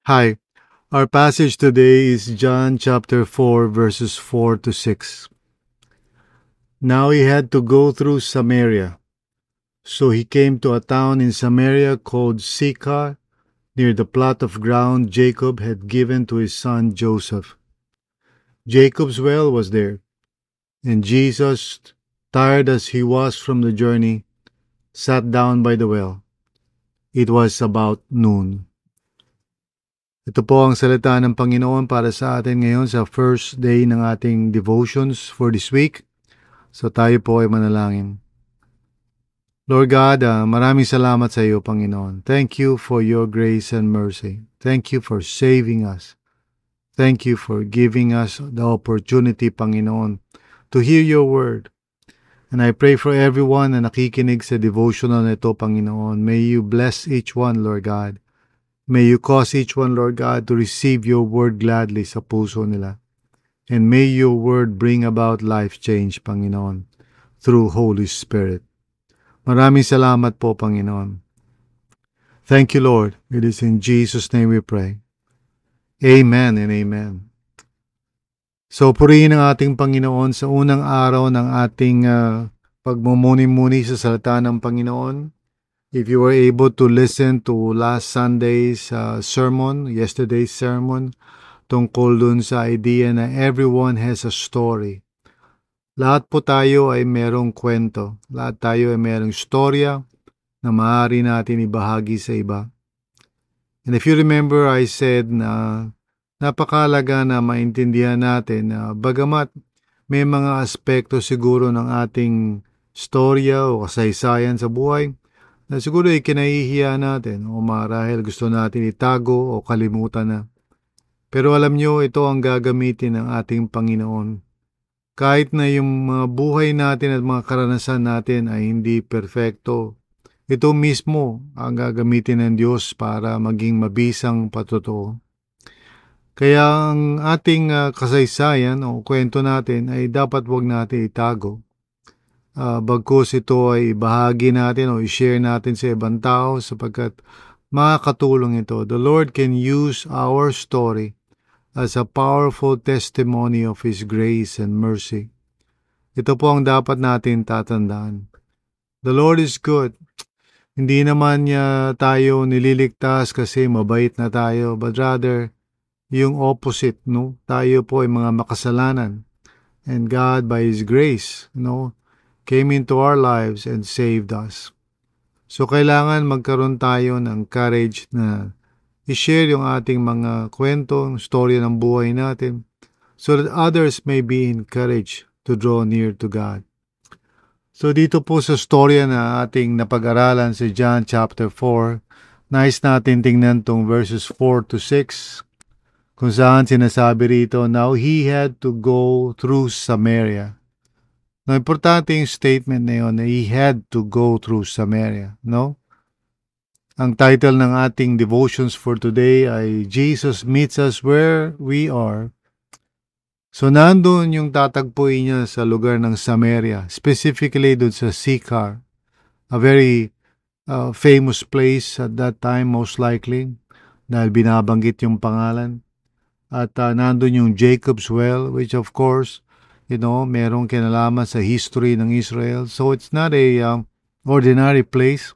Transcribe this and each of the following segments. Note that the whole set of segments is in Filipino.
Hi, our passage today is John chapter 4, verses 4 to 6. Now he had to go through Samaria. So he came to a town in Samaria called Sychar, near the plot of ground Jacob had given to his son Joseph. Jacob's well was there, and Jesus, tired as he was from the journey, sat down by the well. It was about noon. Ito po ang salita ng Panginoon para sa atin ngayon sa first day ng ating devotions for this week. So tayo po ay manalangin. Lord God, maraming salamat sa iyo, Panginoon. Thank you for your grace and mercy. Thank you for saving us. Thank you for giving us the opportunity, Panginoon, to hear your word. And I pray for everyone na nakikinig sa devotional na ito, Panginoon. May you bless each one, Lord God. May you cause each one, Lord God, to receive your word gladly sa puso nila. And may your word bring about life change, Panginoon, through Holy Spirit. Maraming salamat po, Panginoon. Thank you, Lord. It is in Jesus' name we pray. Amen and amen. So, purihin ang ating Panginoon sa unang araw ng ating pagmumuni-muni sa salita ng Panginoon. If you were able to listen to last Sunday's sermon, yesterday's sermon, tungkol dun sa idea na everyone has a story. Lahat po tayo ay merong kwento. Lahat tayo ay merong storya na maaari natin ibahagi sa iba. And if you remember, I said na napakalaga na maintindihan natin na bagamat may mga aspekto siguro ng ating storya o kasaysayan sa buhay, na siguro ay kinahihiya natin o marahil gusto natin itago o kalimutan na. Pero alam nyo, ito ang gagamitin ng ating Panginoon. Kahit na yung mga buhay natin at mga karanasan natin ay hindi perfecto, ito mismo ang gagamitin ng Diyos para maging mabisang patotoo. Kaya ang ating kasaysayan o kwento natin ay dapat wag natin itago. Bagkus ito ay ibahagi natin o i-share natin sa ibang tao sapagkat makakatulong ito. The Lord can use our story as a powerful testimony of His grace and mercy. Ito po ang dapat natin tatandaan. The Lord is good. Hindi naman niya tayo nililigtas kasi mabait na tayo, but rather yung opposite, no? Tayo po ay mga makasalanan. And God, by His grace, came into our lives and saved us. So kailangan magkaroon tayo ng courage na i-share yung ating mga kwento, storya ng buhay natin so that others may be encouraged to draw near to God. So dito po sa storya na ating napag-aralan sa John chapter 4, nais natin tingnan tong verses 4 to 6 kung saan sinasabi rito, now he had to go through Samaria. No, importante yung statement na yun na he had to go through Samaria, no? Ang title ng ating devotions for today ay Jesus Meets Us Where We Are. So nandun yung tatagpuin niya sa lugar ng Samaria, specifically dun sa Sychar, a very famous place at that time most likely dahil binabanggit yung pangalan. At nandun yung Jacob's Well, which of course, merong kinalaman sa history ng Israel. So it's not a ordinary place.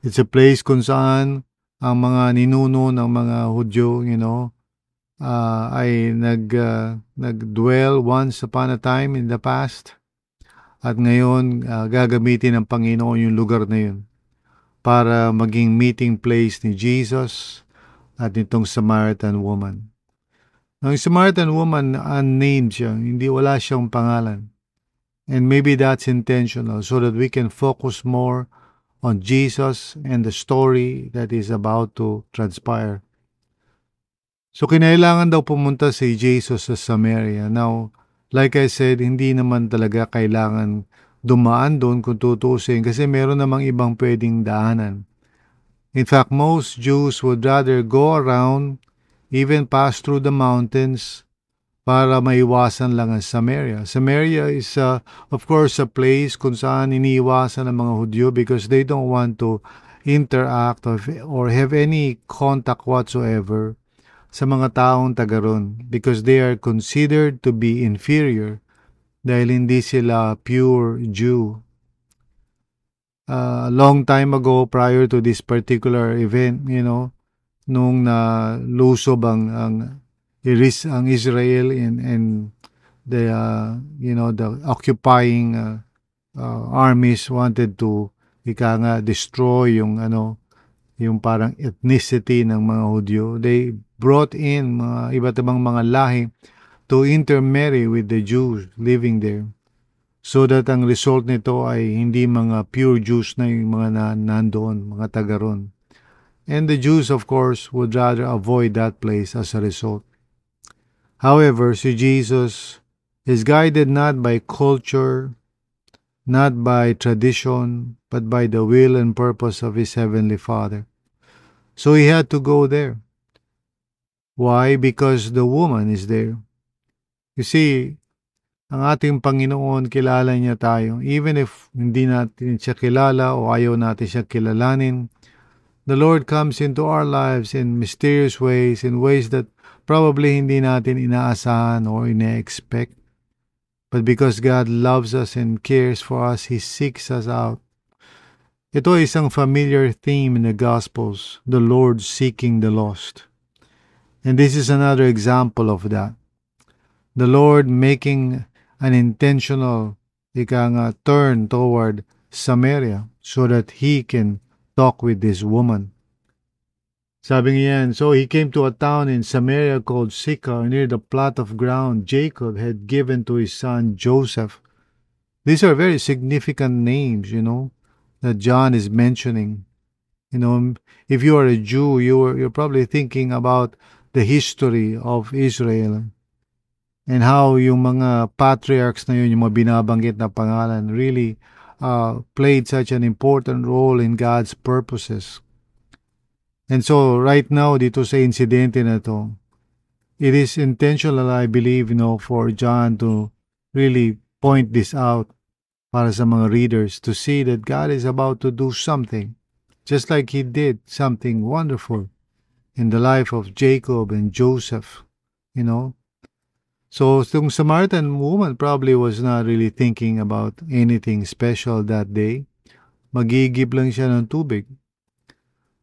It's a place kung saan ang mga ninuno ng mga Hudyo, ay nag-dwell once upon a time in the past. At ngayon, gagamitin ng Panginoon yung lugar na yun para maging meeting place ni Jesus at nitong Samaritan woman. Ang Samaritan woman, unnamed siya, wala siyang pangalan. And maybe that's intentional so that we can focus more on Jesus and the story that is about to transpire. So kinailangan daw pumunta si Jesus sa Samaria. Now, like I said, hindi naman talaga kailangan dumaan doon kung tutusin kasi meron namang ibang pwedeng daanan. In fact, most Jews would rather go around, even pass through the mountains para maiwasan lang ang Samaria. Samaria is, of course, a place kung saan iniiwasan ng mga Hudyo because they don't want to interact or have any contact whatsoever sa mga taong taga ron because they are considered to be inferior dahil hindi sila pure Jew. A long time ago prior to this particular event, nung na lusob ang Israel and the the occupying armies wanted to ika nga destroy yung parang ethnicity ng mga Hudyo. They brought in mga iba't ibang mga lahi to intermarry with the Jews living there. So that ang result nito ay hindi mga pure Jews na yung mga nandoon, mga taga ron. And the Jews, of course, would rather avoid that place as a result. However, si Jesus is guided not by culture, not by tradition, but by the will and purpose of his heavenly Father. So he had to go there. Why? Because the woman is there. You see, ang ating Panginoon, kilala niya tayo. Even if hindi natin siya kilala o ayaw natin siya kilalanin, the Lord comes into our lives in mysterious ways, in ways that probably hindi natin inaasahan or ina-expect. But because God loves us and cares for us, He seeks us out. Ito ay isang familiar theme in the Gospels, the Lord seeking the lost. And this is another example of that. The Lord making an intentional turn toward Samaria so that He can talk with this woman. Sabi niyan, so he came to a town in Samaria called Sychar near the plot of ground Jacob had given to his son Joseph. These are very significant names, that John is mentioning. If you are a Jew, you're probably thinking about the history of Israel and how yung mga patriarchs na yun, yung mga binabanggit na pangalan, really played such an important role in God's purposes. And so, right now, dito sa insidente na to, it is intentional, I believe, for John to really point this out para sa mga readers to see that God is about to do something, just like He did something wonderful in the life of Jacob and Joseph, So, yung Samaritan woman probably was not really thinking about anything special that day. Magigib lang siya ng tubig.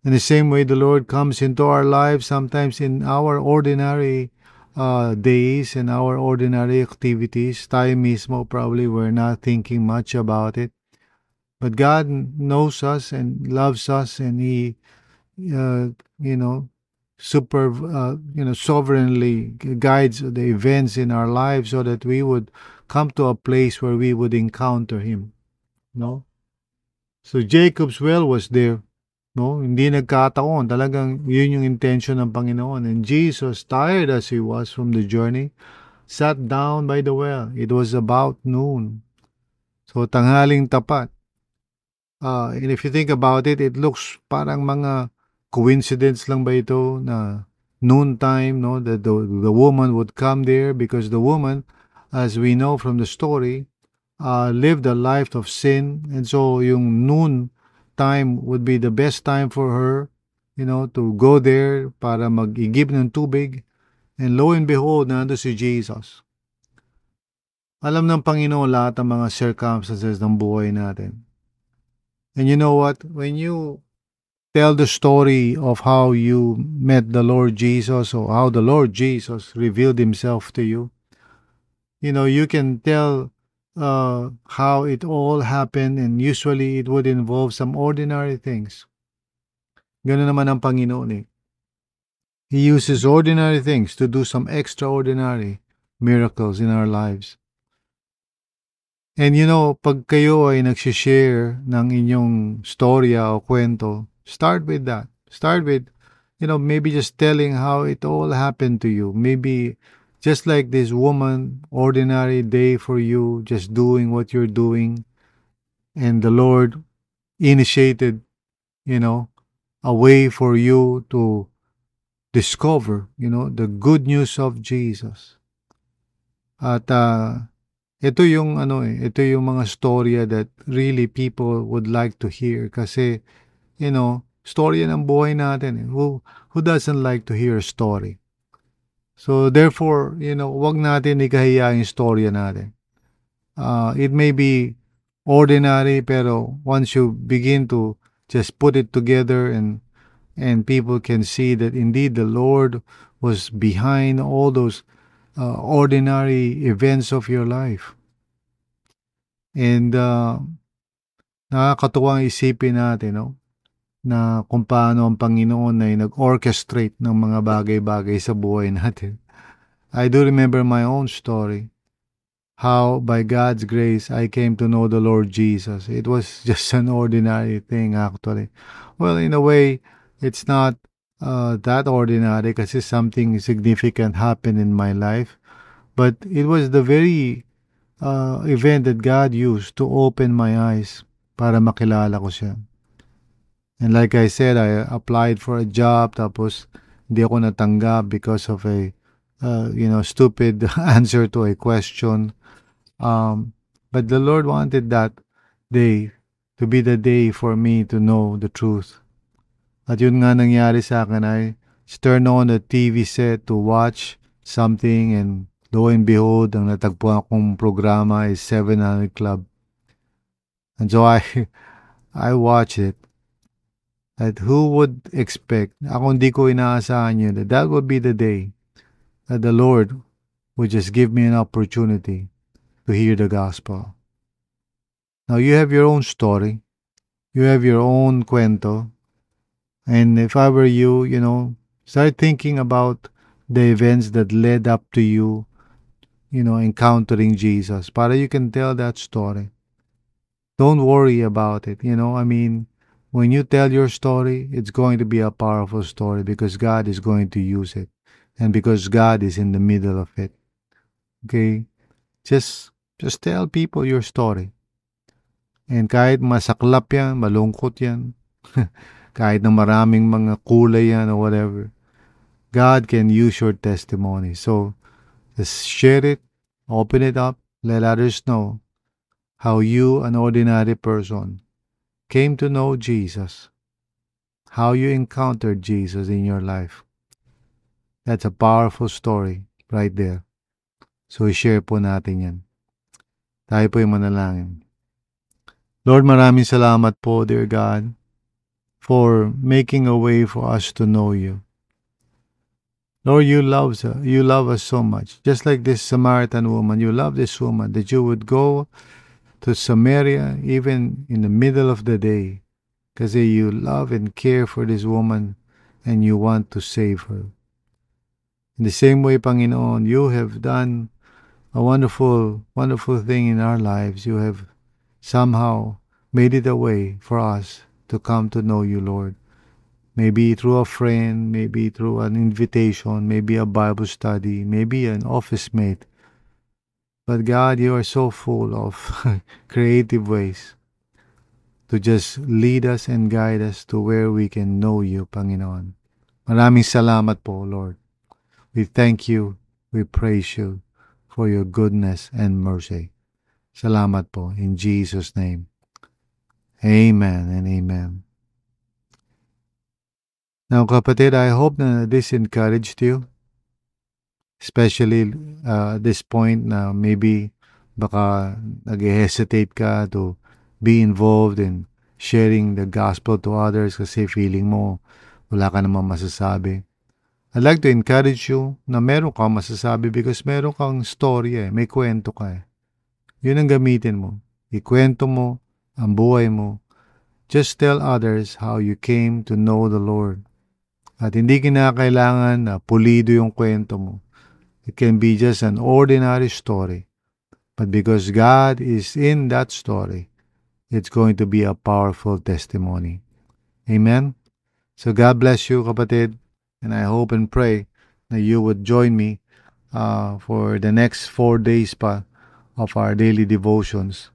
In the same way, the Lord comes into our lives sometimes in our ordinary days and our ordinary activities. Tayo mismo probably we're not thinking much about it. But God knows us and loves us, and He, sovereignly guides the events in our lives so that we would come to a place where we would encounter Him. No? So Jacob's well was there. No, hindi nagkataon. Talagang yun yung intention ng Panginoon. And Jesus, tired as He was from the journey, sat down by the well. It was about noon. So, tanghaling tapat. And if you think about it, it looks parang mga coincidence lang ba ito na noon time, no? That the woman would come there because the woman, as we know from the story, lived a life of sin. And so, yung noon time would be the best time for her, to go there para mag-igib ng tubig. And lo and behold, nando si Jesus. Alam ng Panginoon lahat ng mga circumstances ng buhay natin. And you know what? When you tell the story of how you met the Lord Jesus or how the Lord Jesus revealed Himself to you, you can tell how it all happened, and usually it would involve some ordinary things. Ganun naman ang Panginoon eh. He uses ordinary things to do some extraordinary miracles in our lives. And pag kayo ay nagsishare ng inyong storya o kwento, start with that. Start with, maybe just telling how it all happened to you. Maybe just like this woman, ordinary day for you, just doing what you're doing. And the Lord initiated, a way for you to discover, the good news of Jesus. At ito yung ito yung mga storya that really people would like to hear kasi Story yan ang buhay natin. Who doesn't like to hear a story? So therefore, wag natin ikahiya yung storya natin. It may be ordinary, pero once you begin to just put it together and people can see that indeed the Lord was behind all those ordinary events of your life. And nakakatuwang isipin natin, na kung paano ang Panginoon ay nag-orchestrate ng mga bagay-bagay sa buhay natin. I do remember my own story, how by God's grace I came to know the Lord Jesus. It was just an ordinary thing actually. Well, in a way, it's not that ordinary kasi something significant happened in my life. But it was the very event that God used to open my eyes para makilala ko siya. And like I said, I applied for a job, tapos hindi ako natanggap because of a stupid answer to a question. But the Lord wanted that day to be the day for me to know the truth. At yun nga nangyari sa akin, I turned on the TV set to watch something, and lo and behold, ang natagpuan kong programa is 700 Club. And so I watched it. That who would expect, ako hindi ko inaasahan yun, that would be the day that the Lord would just give me an opportunity to hear the gospel. Now you have your own story. You have your own kwento. And if I were you, start thinking about the events that led up to you, encountering Jesus. Para you can tell that story. Don't worry about it. When you tell your story, it's going to be a powerful story because God is going to use it. And because God is in the middle of it. Okay? Just tell people your story. And kahit masaklap yan, malungkot yan, kahit na maraming mga kulay yan or whatever, God can use your testimony. So, just share it, open it up, let others know how you, an ordinary person, came to know Jesus, how you encountered Jesus in your life. That's a powerful story right there. So, share po natin yan. Tayo po yung manalangin. Lord, maraming salamat po, dear God, for making a way for us to know you. Lord, you love us so much. Just like this Samaritan woman, you love this woman that you would go to Samaria even in the middle of the day because you love and care for this woman and you want to save her. In the same way, Panginoon, you have done a wonderful, wonderful thing in our lives. You have somehow made it a way for us to come to know you, Lord. Maybe through a friend, maybe through an invitation, maybe a Bible study, maybe an office mate. But God, you are so full of creative ways to just lead us and guide us to where we can know you, Panginoon. Maraming salamat po, Lord. We thank you, we praise you for your goodness and mercy. Salamat po in Jesus' name. Amen and amen. Now, kapatid, I hope na this encouraged you. Especially at this point na maybe baka nag-hesitate ka to be involved in sharing the gospel to others kasi feeling mo wala ka namang masasabi. I'd like to encourage you na meron kang masasabi because meron kang story may kwento ka Yun ang gamitin mo. Ikwento mo ang buhay mo. Just tell others how you came to know the Lord. At hindi kinakailangan na pulido yung kwento mo. It can be just an ordinary story. But because God is in that story, it's going to be a powerful testimony. Amen? So God bless you, kapatid. And I hope and pray that you would join me for the next 4 days pa of our daily devotions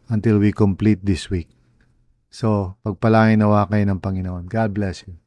until we complete this week. So, pagpalain nawa kayo ng Panginoon. God bless you.